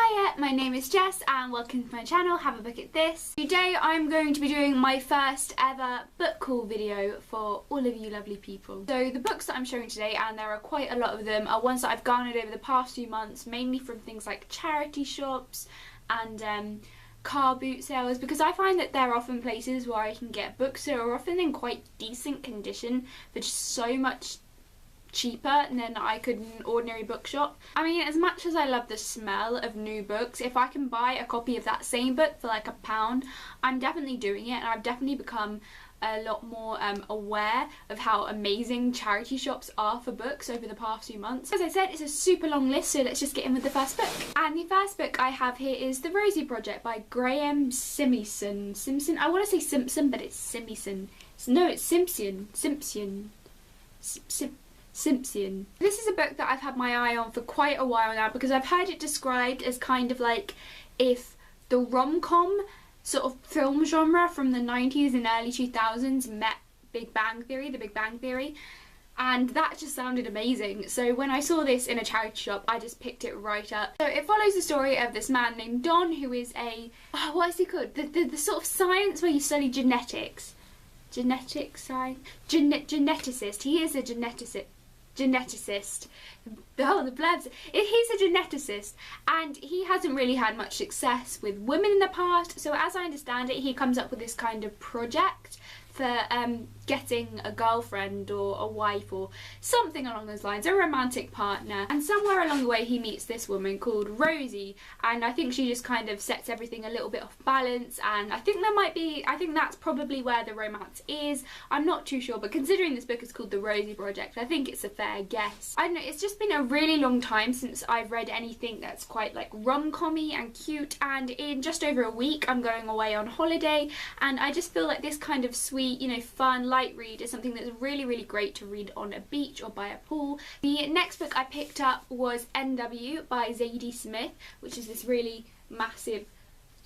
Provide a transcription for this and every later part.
Hiya, my name is Jess and welcome to my channel, Have a Book at This. Today I'm going to be doing my first ever book haul video for all of you lovely people. So the books that I'm showing today, and there are quite a lot of them, are ones that I've garnered over the past few months, mainly from things like charity shops and car boot sales, because I find that they're often places where I can get books that are often in quite decent condition for just so much cheaper than I could in an ordinary bookshop. I mean, as much as I love the smell of new books, if I can buy a copy of that same book for like £1, I'm definitely doing it, and I've definitely become a lot more aware of how amazing charity shops are for books over the past few months. As I said, it's a super long list, so let's just get in with the first book. And the first book I have here is The Rosie Project by Graham Simpson. I want to say Simpson, but it's Simpson. No, it's Simpson. This is a book that I've had my eye on for quite a while now, because I've heard it described as kind of like if the rom-com sort of film genre from the 90s and early 2000s met The Big Bang Theory, and that just sounded amazing. So when I saw this in a charity shop, I just picked it right up. So it follows the story of this man named Don, who is a, what is he called? The sort of science where you study genetics. Geneticist. He is a geneticist. Oh, the blurbs. He's a geneticist, and he hasn't really had much success with women in the past, so as I understand it, he comes up with this kind of project for getting a girlfriend or a wife or something along those lines, a romantic partner. And somewhere along the way he meets this woman called Rosie, and I think she just kind of sets everything a little bit off balance, and I think that's probably where the romance is. I'm not too sure, but considering this book is called The Rosie Project, I think it's a fair guess. I don't know, it's just been a really long time since I've read anything that's quite like rom-com-y and cute, and in just over a week I'm going away on holiday, and I just feel like this kind of sweet, you know, fun, light read is something that's really, really great to read on a beach or by a pool. The next book I picked up was NW by Zadie Smith, which is this really massive,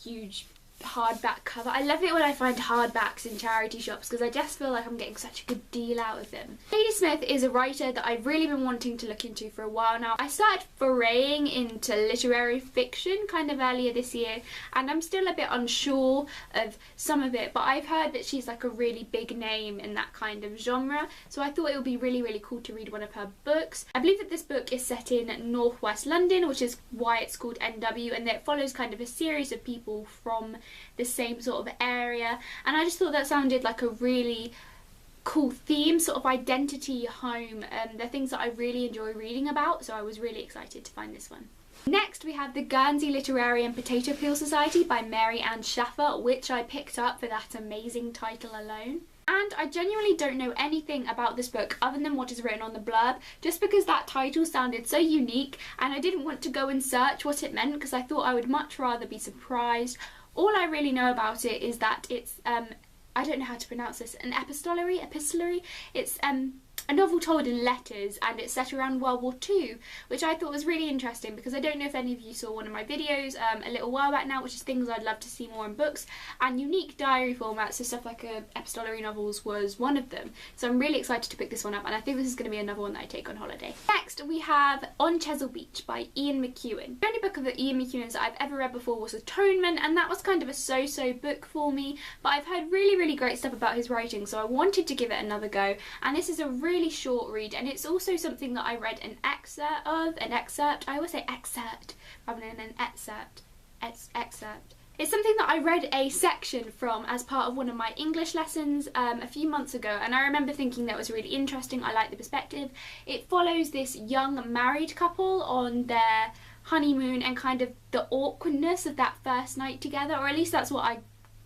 huge hardback cover. I love it when I find hardbacks in charity shops, because I just feel like I'm getting such a good deal out of them. Zadie Smith is a writer that I've really been wanting to look into for a while now. I started foraying into literary fiction kind of earlier this year, and I'm still a bit unsure of some of it, but I've heard that she's like a really big name in that kind of genre, so I thought it would be really, really cool to read one of her books. I believe that this book is set in northwest London, which is why it's called NW, and it follows kind of a series of people from the same sort of area, and I just thought that sounded like a really cool theme, sort of identity, home, and they're things that I really enjoy reading about, so I was really excited to find this one. Next we have The Guernsey Literary and Potato Peel Society by Mary Ann Schaffer, which I picked up for that amazing title alone. And I genuinely don't know anything about this book other than what is written on the blurb, just because that title sounded so unique and I didn't want to go and search what it meant, because I thought I would much rather be surprised. All I really know about it is that it's, I don't know how to pronounce this, an epistolary? It's a novel told in letters, and it's set around World War II, which I thought was really interesting, because I don't know if any of you saw one of my videos a little while back now, which is things I'd love to see more in books, and unique diary formats, so stuff like epistolary novels was one of them. So I'm really excited to pick this one up, and I think this is going to be another one that I take on holiday. Next we have On Chesil Beach by Ian McEwan. The only book of the Ian McEwans that I've ever read before was Atonement, and that was kind of a so-so book for me, but I've heard really, really great stuff about his writing, so I wanted to give it another go, and this is a really short read, and it's also something that I read an excerpt of, I always say excerpt rather than an excerpt. It's something that I read a section from as part of one of my English lessons a few months ago, and I remember thinking that was really interesting. I like the perspective. It follows this young married couple on their honeymoon and kind of the awkwardness of that first night together, or at least that's what I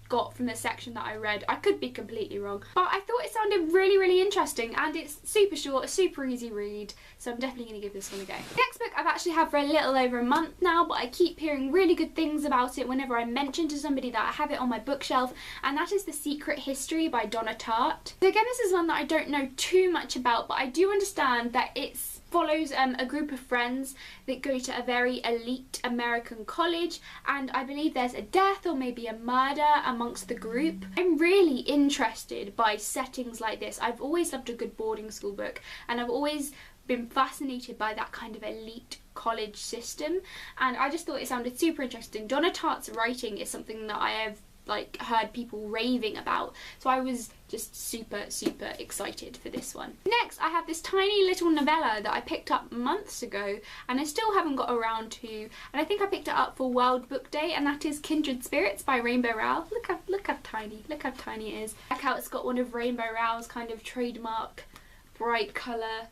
got from the section that I read. I could be completely wrong, but I thought it sounded really, really interesting, and it's super short, a super easy read, so I'm definitely going to give this one a go. Next book I've actually had for a little over a month now, but I keep hearing really good things about it whenever I mention to somebody that I have it on my bookshelf, and that is The Secret History by Donna Tartt. So again, this is one that I don't know too much about, but I do understand that it's follows a group of friends that go to a very elite American college, and I believe there's a death or maybe a murder amongst the group. I'm really interested by settings like this. I've always loved a good boarding school book, and I've always been fascinated by that kind of elite college system, and I just thought it sounded super interesting. Donna Tartt's writing is something that I have like heard people raving about, so I was just super excited for this one. Next, I have this tiny little novella that I picked up months ago and I still haven't got around to, and I think I picked it up for World Book Day, and that is Kindred Spirits by Rainbow Rowell. Look how tiny it is. Check out, it's got one of Rainbow Rowell's kind of trademark bright colour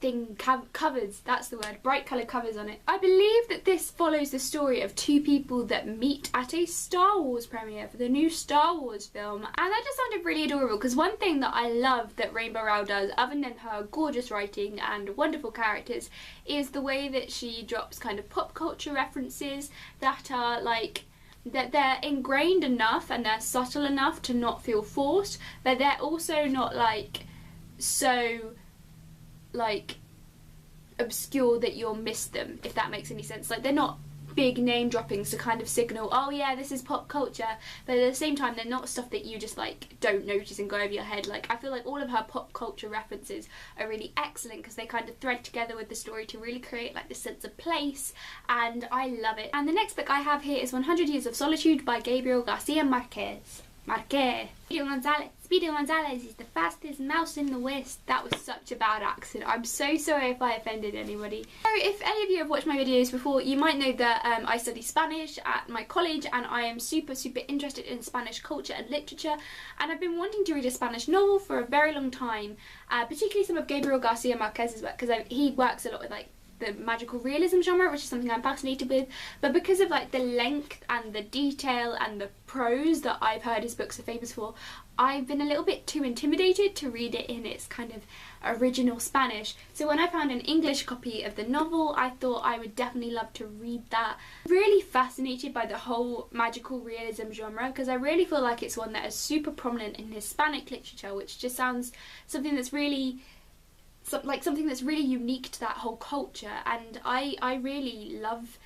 thing covers, that's the word, bright colour covers on it. I believe that this follows the story of two people that meet at a Star Wars premiere for the new Star Wars film, and that just sounded really adorable, because one thing that I love that Rainbow Rowell does, other than her gorgeous writing and wonderful characters, is the way that she drops kind of pop culture references that are like, that they're ingrained enough and they're subtle enough to not feel forced, but they're also not like so like obscure that you'll miss them, if that makes any sense. Like, they're not big name droppings to kind of signal, oh yeah, this is pop culture, but at the same time they're not stuff that you just like don't notice and go over your head. Like, I feel like all of her pop culture references are really excellent because they kind of thread together with the story to really create like this sense of place, and I love it. And the next book I have here is 100 Years of Solitude by Gabriel Garcia Marquez. Speedy Gonzalez is the fastest mouse in the West. That was such a bad accent. I'm so sorry if I offended anybody. So if any of you have watched my videos before, you might know that I study Spanish at my college, and I am super interested in Spanish culture and literature, and I've been wanting to read a Spanish novel for a very long time, particularly some of Gabriel Garcia Marquez's work, because he works a lot with like the magical realism genre, which is something I'm fascinated with, but because of like the length and the detail and the prose that I've heard his books are famous for, I've been a little bit too intimidated to read it in its kind of original Spanish. So when I found an English copy of the novel, I thought I would definitely love to read that. Really fascinated by the whole magical realism genre, because I really feel like it's one that is super prominent in Hispanic literature, which just sounds something that's really something that's really unique to that whole culture, and I really love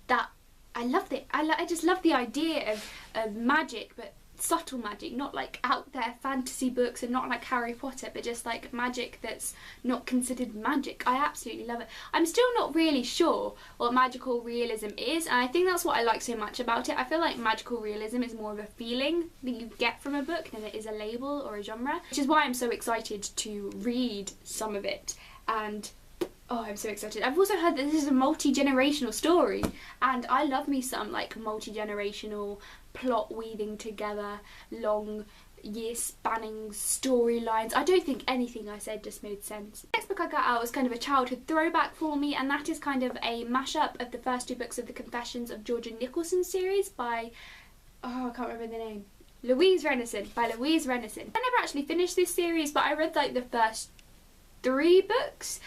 that. I loved it. I just love the idea of magic, but subtle magic, not like out there fantasy books and not like Harry Potter, but just like magic that's not considered magic. I absolutely love it. I'm still not really sure what magical realism is, and I think that's what I like so much about it. I feel like magical realism is more of a feeling that you get from a book than it is a label or a genre, which is why I'm so excited to read some of it. And oh, I'm so excited. I've also heard that this is a multi-generational story, and I love me some like multi-generational plot weaving together, long year spanning storylines. I don't think anything I said just made sense. The next book I got out was kind of a childhood throwback for me, and that is kind of a mashup of the first two books of the Confessions of Georgia Nicolson series by, oh, I can't remember the name, Louise Renison. I never actually finished this series, but I read like the first 3 books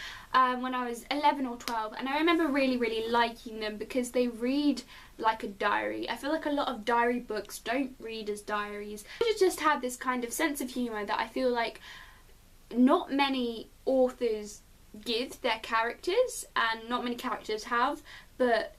when I was 11 or 12, and I remember really liking them because they read like a diary. I feel like a lot of diary books don't read as diaries. They just have this kind of sense of humour that I feel like not many authors give their characters, and not many characters have, but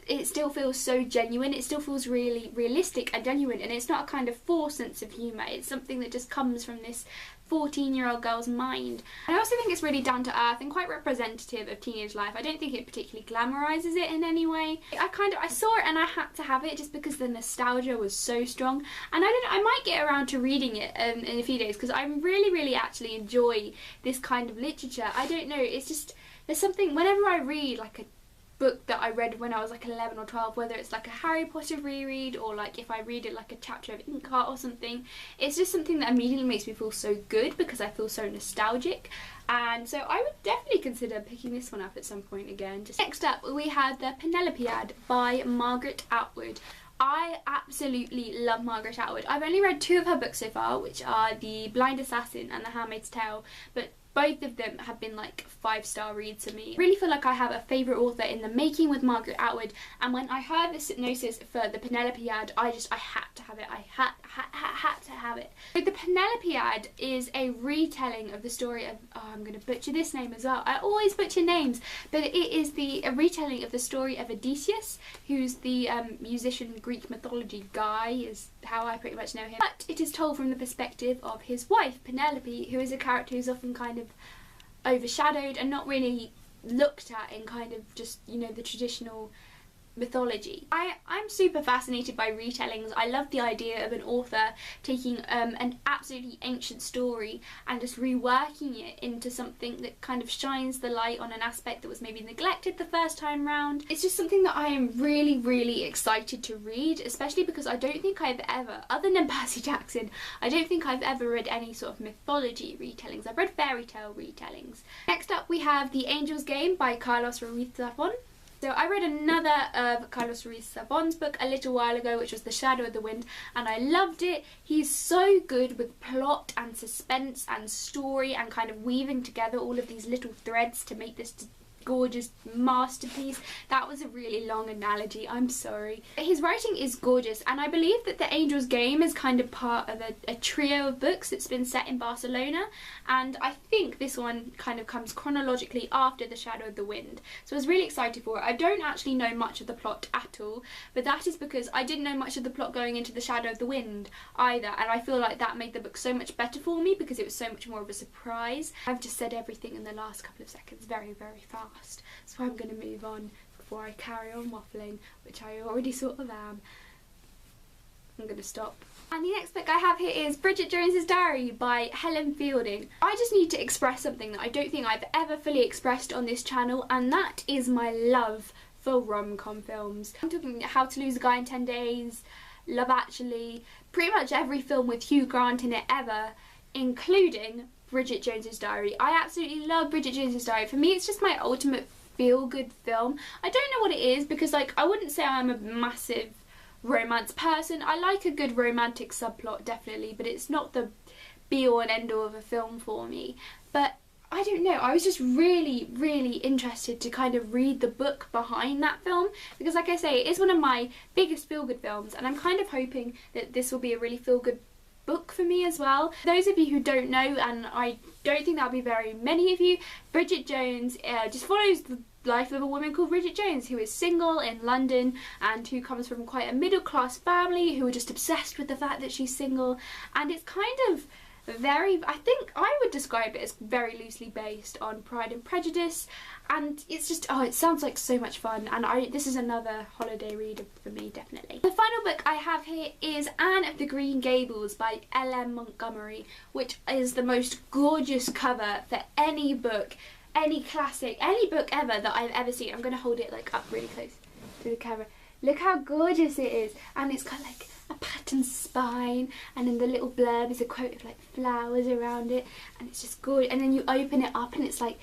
it still feels so genuine. It still feels really realistic and genuine, and it's not a kind of forced sense of humour. It's something that just comes from this 14-year-old girl's mind. I also think it's really down to earth and quite representative of teenage life. I don't think it particularly glamorises it in any way. I saw it and I had to have it just because the nostalgia was so strong, and I might get around to reading it in a few days, because I really actually enjoy this kind of literature. I don't know, it's just, there's something, whenever I read like a book that I read when I was like 11 or 12, whether it's like a Harry Potter reread or like if I read it like a chapter of Inkheart or something, it's just something that immediately makes me feel so good because I feel so nostalgic, and so I would definitely consider picking this one up at some point again. Next up we had the Penelope Ad by Margaret Atwood. I absolutely love Margaret Atwood. I've only read 2 of her books so far, which are The Blind Assassin and The Handmaid's Tale, but both of them have been like 5-star reads to me. I really feel like I have a favourite author in the making with Margaret Atwood, and when I heard the synopsis for the Penelope Ad, I had to have it. I had to have it. So the Penelope Ad is a retelling of the story of, oh, I'm going to butcher this name as well. I always butcher names, but it is a retelling of the story of Odysseus, who's the musician Greek mythology guy, is how I pretty much know him. But it is told from the perspective of his wife, Penelope, who is a character who's often kind of overshadowed and not really looked at in kind of just, you know, the traditional mythology. I'm super fascinated by retellings. I love the idea of an author taking an absolutely ancient story and just reworking it into something that kind of shines the light on an aspect that was maybe neglected the first time round. It's just something that I am really, really excited to read, especially because I don't think I've ever, other than Percy Jackson, I don't think I've ever read any sort of mythology retellings. I've read fairy tale retellings. Next up we have The Angel's Game by Carlos Ruiz Zafón. So I read another of Carlos Ruiz Zafón's book a little while ago, which was The Shadow of the Wind, and I loved it. He's so good with plot and suspense and story and kind of weaving together all of these little threads to make this gorgeous masterpiece. That was a really long analogy, I'm sorry. His writing is gorgeous, and I believe that The Angel's Game is kind of part of a trio of books that's been set in Barcelona, and I think this one kind of comes chronologically after The Shadow of the Wind. So I was really excited for it. I don't actually know much of the plot at all, but that is because I didn't know much of the plot going into The Shadow of the Wind either, and I feel like that made the book so much better for me because it was so much more of a surprise. I've just said everything in the last couple of seconds very, very fast. So I'm going to move on before I carry on waffling, which I already sort of am. I'm going to stop. And the next book I have here is Bridget Jones's Diary by Helen Fielding. I just need to express something that I don't think I've ever fully expressed on this channel, and that is my love for rom-com films. I'm talking How to Lose a Guy in 10 Days, Love Actually, pretty much every film with Hugh Grant in it ever, including Bridget Jones's Diary. I absolutely love Bridget Jones's Diary. For me, it's just my ultimate feel-good film. I don't know what it is because, like, I wouldn't say I'm a massive romance person. I like a good romantic subplot, definitely, but it's not the be-all and end-all of a film for me. But I don't know, I was just really, really interested to kind of read the book behind that film because, like I say, it is one of my biggest feel-good films, and I'm kind of hoping that this will be a really feel-good book for me as well. Those of you who don't know, and I don't think that'll be very many of you, Bridget Jones just follows the life of a woman called Bridget Jones who is single in London and who comes from quite a middle class family who are just obsessed with the fact that she's single, and it's kind of very, I think I would describe it as very loosely based on Pride and Prejudice, and it's just, oh, it sounds like so much fun, and this is another holiday reader for me, definitely. The final book I have here is Anne of the Green Gables by L.M. Montgomery, which is the most gorgeous cover for any book, any classic, any book ever that I've ever seen. I'm going to hold it like up really close to the camera. Look how gorgeous it is, and it's got like a patterned spine, and in the little blurb is a quote of like flowers around it, and it's just gorgeous. And then you open it up and it's like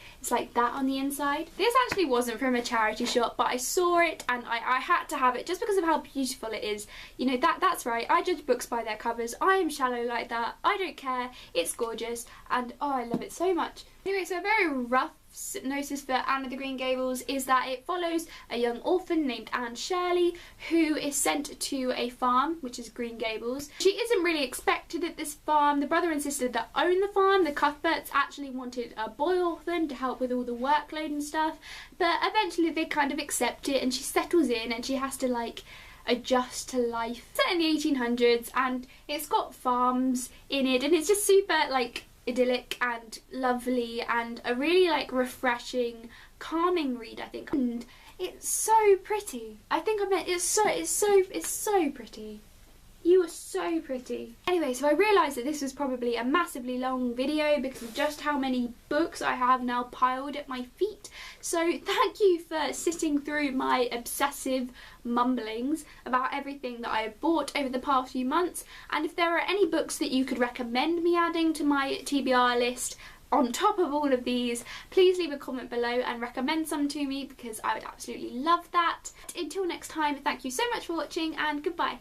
that on the inside. This actually wasn't from a charity shop, but I saw it and I had to have it just because of how beautiful it is. You know, that's right, I judge books by their covers. I am shallow like that. I don't care. It's gorgeous, and oh, I love it so much. Anyway, so a very rough synopsis for Anne of the Green Gables is that it follows a young orphan named Anne Shirley who is sent to a farm, which is Green Gables. She isn't really expected at this farm. The brother and sister that own the farm, the Cuthberts, actually wanted a boy orphan to help with all the workload and stuff, but eventually they kind of accept it and she settles in and she has to like adjust to life. It's set in the 1800s and it's got farms in it, and it's just super like idyllic and lovely and a really like refreshing, calming read, I think. And it's so pretty. I think I meant it's so pretty. You are so pretty. Anyway, so I realised that this was probably a massively long video because of just how many books I have now piled at my feet. So thank you for sitting through my obsessive mumblings about everything that I have bought over the past few months. And if there are any books that you could recommend me adding to my TBR list on top of all of these, please leave a comment below and recommend some to me because I would absolutely love that. Until next time, thank you so much for watching and goodbye.